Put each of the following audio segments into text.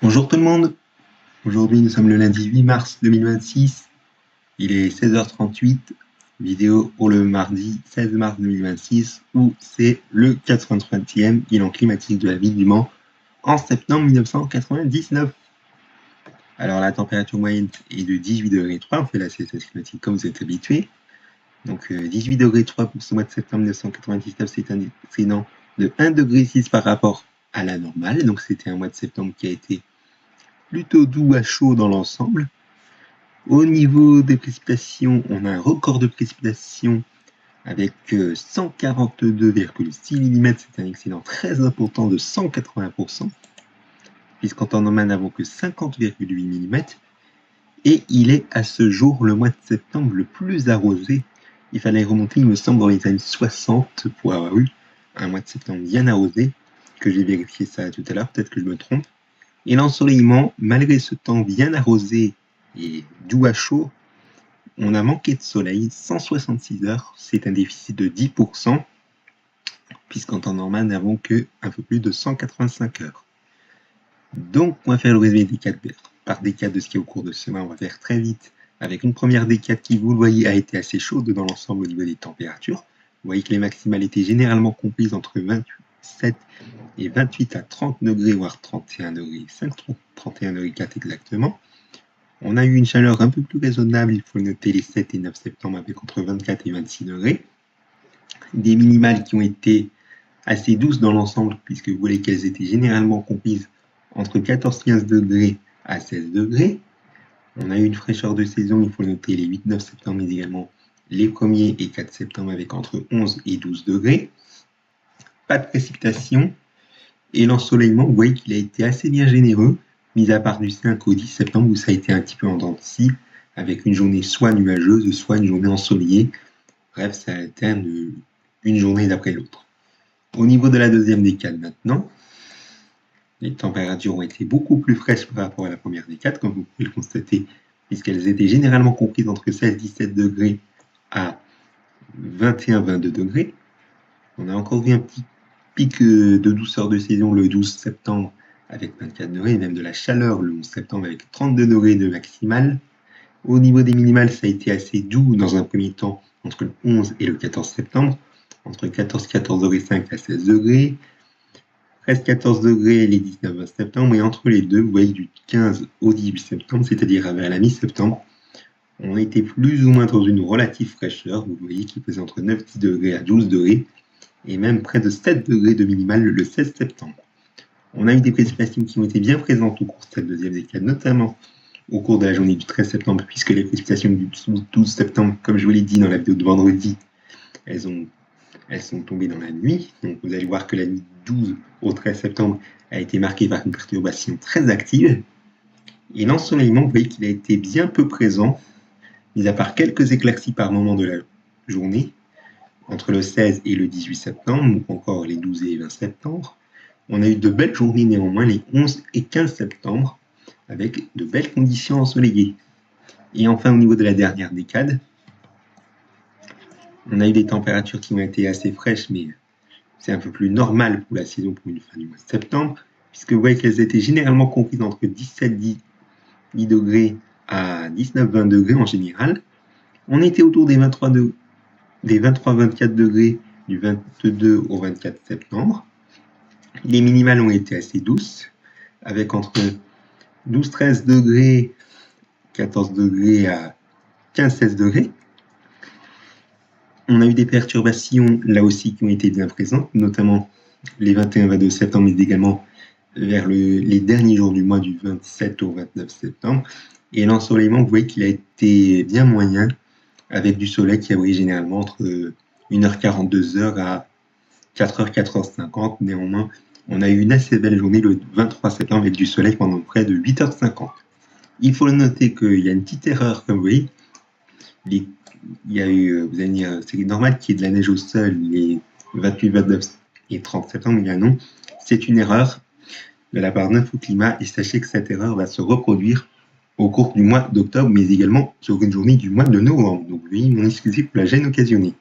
Bonjour tout le monde, aujourd'hui nous sommes le lundi 8 mars 2026, il est 16h38, vidéo pour le mardi 16 mars 2026 où c'est le 83e bilan climatique de la ville du Mans en septembre 1999. Alors la température moyenne est de 18,3 degrés, on fait la sieste climatique comme vous êtes habitués. Donc 18,3 degrés pour ce mois de septembre 1999, c'est un excédent de 1,6 degré par rapport à la normale, donc c'était un mois de septembre qui a été plutôt doux à chaud dans l'ensemble. Au niveau des précipitations, on a un record de précipitations avec 142,6 mm, c'est un excédent très important de 180%, puisqu'en temps normal, nous n'avons que 50,8 mm, et il est à ce jour le mois de septembre le plus arrosé. Il fallait remonter, il me semble, dans les années 60 pour avoir eu un mois de septembre bien arrosé, que j'ai vérifié ça tout à l'heure, peut-être que je me trompe. Et l'ensoleillement, malgré ce temps bien arrosé et doux à chaud, on a manqué de soleil 166 heures, c'est un déficit de 10%, puisqu'en temps normal, nous n'avons que un peu plus de 185 heures. Donc, on va faire le résumé des 4 par décade de ce qui est au cours de ce mois. On va faire très vite avec une première décade qui, vous le voyez, a été assez chaude dans l'ensemble au niveau des températures. Vous voyez que les maximales étaient généralement comprises entre 27 et 28 à 30 degrés, voire 31 degrés 5, 31 degrés 4 exactement. On a eu une chaleur un peu plus raisonnable, il faut noter les 7 et 9 septembre avec entre 24 et 26 degrés. Des minimales qui ont été assez douces dans l'ensemble, puisque vous voyez qu'elles étaient généralement comprises entre 14-15 degrés à 16 degrés. On a eu une fraîcheur de saison, il faut noter les 8-9 septembre, mais également les 1er et 4 septembre avec entre 11 et 12 degrés. Pas de précipitation. Et l'ensoleillement, vous voyez qu'il a été assez bien généreux, mis à part du 5 au 10 septembre où ça a été un petit peu en dents de scie, avec une journée soit nuageuse, soit une journée ensoleillée. Bref, ça alterne une journée d'après l'autre. Au niveau de la deuxième décade maintenant, les températures ont été beaucoup plus fraîches par rapport à la première décade, comme vous pouvez le constater, puisqu'elles étaient généralement comprises entre 16-17 degrés à 21-22 degrés. On a encore vu un petit pic de douceur de saison le 12 septembre avec 24 degrés, et même de la chaleur le 11 septembre avec 32 degrés de maximal. Au niveau des minimales, ça a été assez doux dans un premier temps entre le 11 et le 14 septembre, entre 14 degrés 5 à 16 degrés, 13-14 degrés les 19-20 septembre, et entre les deux, vous voyez du 15 au 18 septembre, c'est-à-dire vers la mi-septembre, on était plus ou moins dans une relative fraîcheur, vous voyez qu'il faisait entre 9-10 degrés à 12 degrés, et même près de 7 degrés de minimal le 16 septembre. On a eu des précipitations qui ont été bien présentes au cours de cette deuxième décade, notamment au cours de la journée du 13 septembre, puisque les précipitations du 12 septembre, comme je vous l'ai dit dans la vidéo de vendredi, elles sont tombées dans la nuit. Donc vous allez voir que la nuit du 12 au 13 septembre a été marquée par une perturbation très active. Et l'ensoleillement, vous voyez qu'il a été bien peu présent, mis à part quelques éclaircies par moment de la journée, entre le 16 et le 18 septembre, ou encore les 12 et 20 septembre. On a eu de belles journées néanmoins les 11 et 15 septembre, avec de belles conditions ensoleillées. Et enfin, au niveau de la dernière décade, on a eu des températures qui ont été assez fraîches, mais c'est un peu plus normal pour la saison pour une fin du mois de septembre, puisque vous voyez qu'elles étaient généralement comprises entre 17-10 degrés à 19-20 degrés en général. On était autour des 23-24 degrés du 22 au 24 septembre. Les minimales ont été assez douces, avec entre 12-13 degrés, 14 degrés à 15-16 degrés. On a eu des perturbations là aussi qui ont été bien présentes, notamment les 21-22 septembre, mais également vers les derniers jours du mois du 27 au 29 septembre. Et l'ensoleillement, vous voyez qu'il a été bien moyen, avec du soleil qui a brillé généralement entre 1h40, 2h à 4h, 4h50. Néanmoins, on a eu une assez belle journée le 23 septembre avec du soleil pendant près de 8h50. Il faut noter qu'il y a une petite erreur, comme vous voyez. Il y a eu, vous allez me dire, c'est normal qu'il y ait de la neige au sol les 28, 29 et 30 septembre, mais non, c'est une erreur de la part d'Info Climat, et sachez que cette erreur va se reproduire au cours du mois d'octobre, mais également sur une journée du mois de novembre. Donc, vous voyez, mon excusez pour la gêne occasionnée.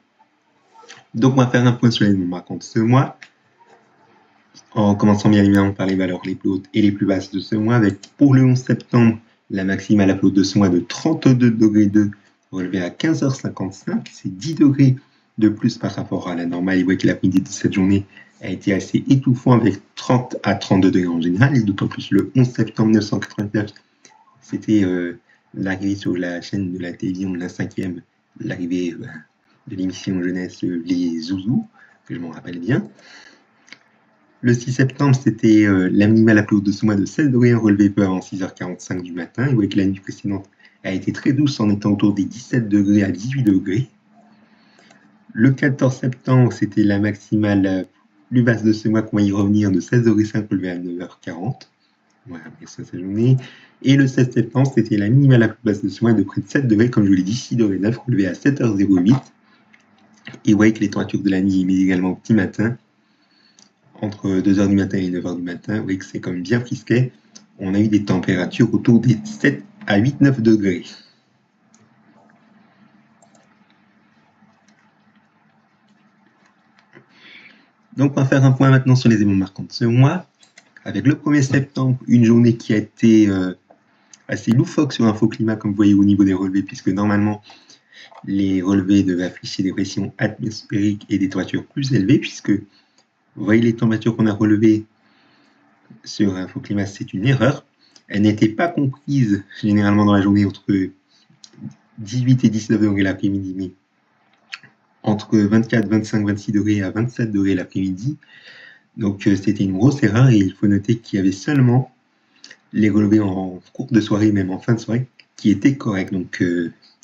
Donc, on va faire un point sur les événements marquants de ce mois. En commençant bien évidemment par les valeurs les plus hautes et les plus basses de ce mois, avec pour le 11 septembre, la maximale plus haute de ce mois de 32 degrés 2, relevée à 15h55. C'est 10 degrés de plus par rapport à la normale. Et vous voyez que l'après-midi de cette journée a été assez étouffant avec 30 à 32 degrés en général, et d'autant plus le 11 septembre 1989, c'était l'arrivée sur la chaîne de la télévision, la 5e, l'arrivée de l'émission jeunesse Les Zouzous, que je m'en rappelle bien. Le 6 septembre, c'était la minimale la plus haute de ce mois de 16 degrés, relevée peu avant 6h45 du matin. Et vous voyez que la nuit précédente a été très douce en étant autour des 17 degrés à 18 degrés. Le 14 septembre, c'était la maximale plus basse de ce mois qu'on va y revenir de 16,5 degrés relevée à 9h40. Voilà, après ça, cette journée. Et le 16 septembre, c'était la minimale la plus basse de ce mois de près de 7 degrés, comme je vous l'ai dit, 6,9 degrés relevée à 7h08. Et vous voyez que les températures de la nuit, mais également au petit matin, entre 2h du matin et 9h du matin, vous voyez que c'est comme bien frisquet. On a eu des températures autour des 7 à 8-9 degrés. Donc on va faire un point maintenant sur les événements marquants de ce mois. Avec le 1er septembre, une journée qui a été assez loufoque sur Infoclimat, comme vous voyez au niveau des relevés, puisque normalement les relevés devaient afficher des pressions atmosphériques et des températures plus élevées, puisque vous voyez les températures qu'on a relevées sur Infoclimat, c'est une erreur. Elles n'étaient pas comprises généralement dans la journée entre 18 et 19 degrés l'après-midi, mais entre 24, 25, 26 degrés à 27 degrés l'après-midi. Donc c'était une grosse erreur, et il faut noter qu'il y avait seulement les relevés en cours de soirée, même en fin de soirée, qui étaient corrects. Donc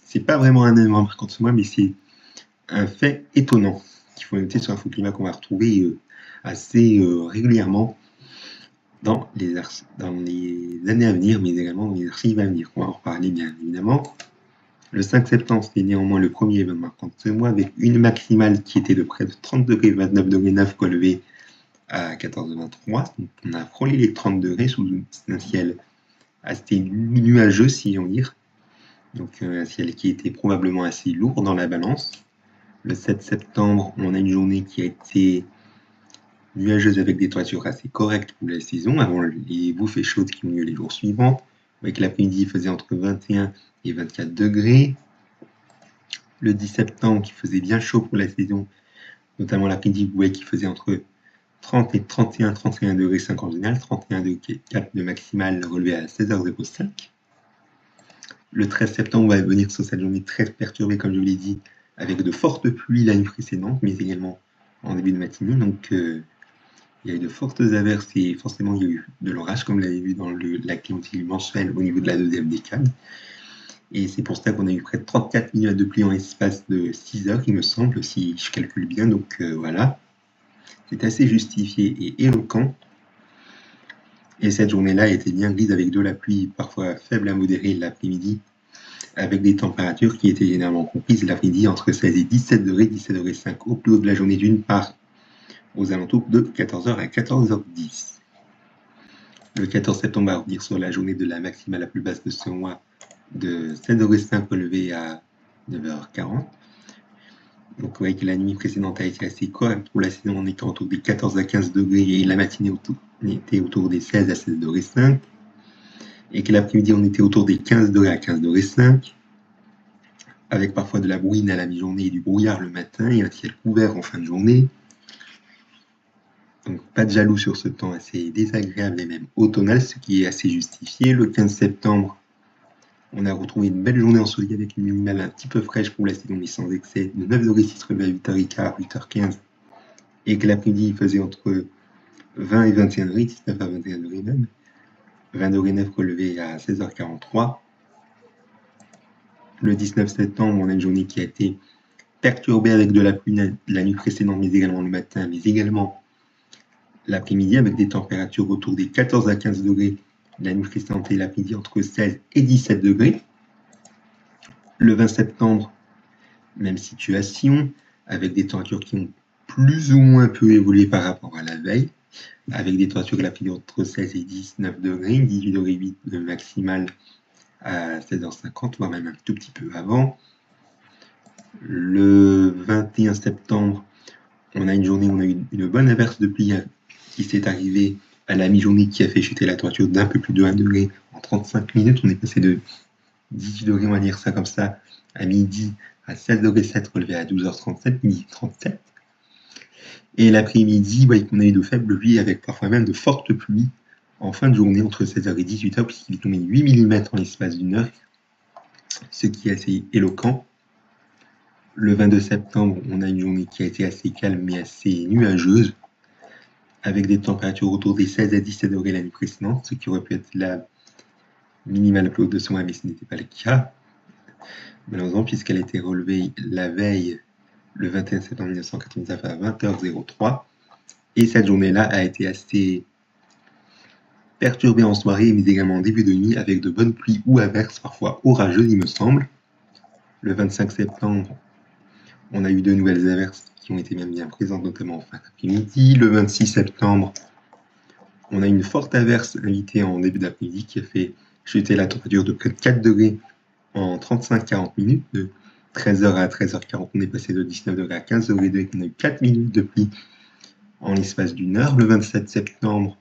c'est pas vraiment un événement marquant de ce mois, mais c'est un fait étonnant qu'il faut noter sur Infoclimat, qu'on va retrouver assez régulièrement dans les années à venir, mais également dans les archives à venir. On va en reparler bien évidemment. Le 5 septembre, c'était néanmoins le premier événement marquant de ce mois, avec une maximale qui était de près de 30 degrés, 29 degrés 9, relevée à 14h23. Donc on a frôlé les 30 degrés sous un ciel assez nuageux, si on dire. Donc un ciel qui était probablement assez lourd dans la balance. Le 7 septembre, on a une journée qui a été nuageuse avec des températures assez correctes pour la saison, avant les bouffées chaudes qui ont lieu les jours suivants. Avec l'après-midi, il faisait entre 21 et 24 degrés. Le 10 septembre, qui faisait bien chaud pour la saison, notamment l'après-midi, vous voyez qu'il faisait entre 30 et 31, 31 degrés 5 en général, 31 degrés 4 de maximale relevé à 16h05. Le 13 septembre, on va venir sur cette journée très perturbée, comme je vous l'ai dit, avec de fortes pluies la nuit précédente, mais également en début de matinée. Donc il y a eu de fortes averses, et forcément il y a eu de l'orage, comme vous l'avez vu dans la clientèle mensuelle au niveau de la deuxième décade. Et c'est pour ça qu'on a eu près de 34 mm de pluie en l'espace de 6 heures, il me semble, si je calcule bien. Donc voilà, c'est assez justifié et éloquent. Et cette journée-là était bien grise, avec de la pluie parfois faible à modérée l'après-midi, avec des températures qui étaient généralement comprises l'après-midi entre 16 et 17 degrés, 17 degrés 5 au plus haut de la journée, d'une part aux alentours de 14h à 14h10. Le 14 septembre, on va revenir sur la journée de la maximale la plus basse de ce mois, de 7,5 degrés relevée à 9h40. Donc vous voyez que la nuit précédente a été assez correcte pour la saison, en étant autour des 14 à 15 degrés, et la matinée était autour des 16 à 16 degrés 5. Et que l'après-midi, on était autour des 15 degrés à 15 degrés 5, avec parfois de la bruine à la mi-journée et du brouillard le matin, et un ciel couvert en fin de journée. Donc pas de jaloux sur ce temps assez désagréable et même automnal, ce qui est assez justifié. Le 15 septembre, on a retrouvé une belle journée ensoleillée avec une minimale un petit peu fraîche pour la saison, mais sans excès, de 9,6 degrés relevée à 8h15, 8h15, et que l'après-midi, il faisait entre 20 et 21 degrés, 19 à 21 degrés même, 20 degrés 9 relevé à 16h43. Le 19 septembre, on a une journée qui a été perturbée avec de la pluie la nuit précédente, mais également le matin, mais également l'après-midi, avec des températures autour des 14 à 15 degrés la nuit précédente, et l'après-midi entre 16 et 17 degrés. Le 20 septembre, même situation, avec des températures qui ont plus ou moins peu évolué par rapport à la veille, avec des températures l'après-midi entre 16 et 19 degrés, 18 degrés 8 de maximale à 16h50, voire même un tout petit peu avant. Le 21 septembre, on a une journée où on a eu une bonne averse de pluie qui s'est arrivé à la mi-journée qui a fait chuter la température d'un peu plus de 1 degré en 35 minutes. On est passé de 18 degrés, on va dire ça comme ça, à midi à 16,7 degrés relevé à 12h37, midi 37. Et l'après-midi, on a eu de faibles pluies avec parfois même de fortes pluies en fin de journée entre 16h et 18h, puisqu'il est tombé 8 mm en l'espace d'une heure, ce qui est assez éloquent. Le 22 septembre, on a une journée qui a été assez calme mais assez nuageuse, avec des températures autour des 16 à 17 degrés l'année précédente, ce qui aurait pu être la minimale plus haute de ce mois, mais ce n'était pas le cas, malheureusement, puisqu'elle a été relevée la veille, le 21 septembre 1999 à 20h03, et cette journée-là a été assez perturbée en soirée, mais également en début de nuit, avec de bonnes pluies ou averses, parfois orageuses, il me semble. Le 25 septembre, on a eu de nouvelles averses qui ont été même bien présentes, notamment en fin d'après-midi. Le 26 septembre, on a une forte averse invitée en début d'après-midi qui a fait chuter la température de près de 4 degrés en 35-40 minutes. De 13h à 13h40, on est passé de 19 degrés à 15 degrés, on a eu 4 minutes de pluie en l'espace d'une heure. Le 27 septembre,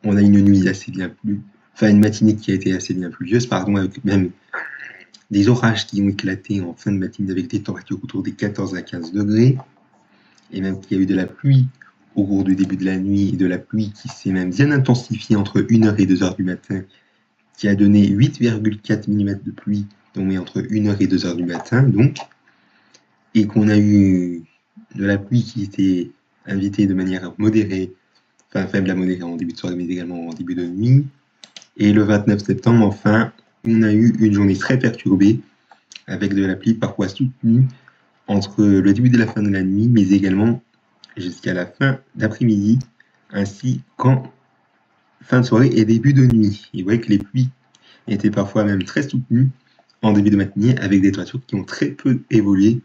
on a une nuit assez bien une matinée qui a été assez bien pluvieuse, avec même des orages qui ont éclaté en fin de matinée avec des températures autour des 14 à 15 degrés, et même qu'il y a eu de la pluie au cours du début de la nuit, et de la pluie qui s'est même bien intensifiée entre 1h et 2h du matin, qui a donné 8,4 mm de pluie tombée entre 1h et 2h du matin, donc, et qu'on a eu de la pluie qui était invitée de manière modérée, faible à modérée en début de soirée, mais également en début de nuit. Et le 29 septembre, enfin, on a eu une journée très perturbée, avec de la pluie parfois soutenue entre le début et la fin de la nuit, mais également jusqu'à la fin d'après-midi, ainsi qu'en fin de soirée et début de nuit. Et vous voyez que les pluies étaient parfois même très soutenues en début de matinée, avec des températures qui ont très peu évolué,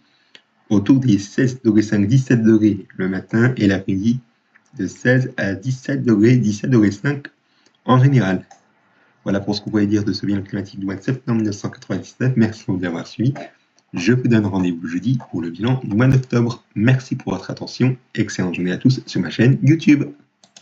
autour des 16,5 17 degrés le matin, et l'après-midi de 16 à 17 degrés, 17,5 degrés en général. Voilà pour ce qu'on pouvait dire de ce bilan climatique du mois de septembre 1999. Merci de l'avoir suivi. Je vous donne rendez-vous jeudi pour le bilan du mois d'octobre. Merci pour votre attention. Excellente journée à tous sur ma chaîne YouTube.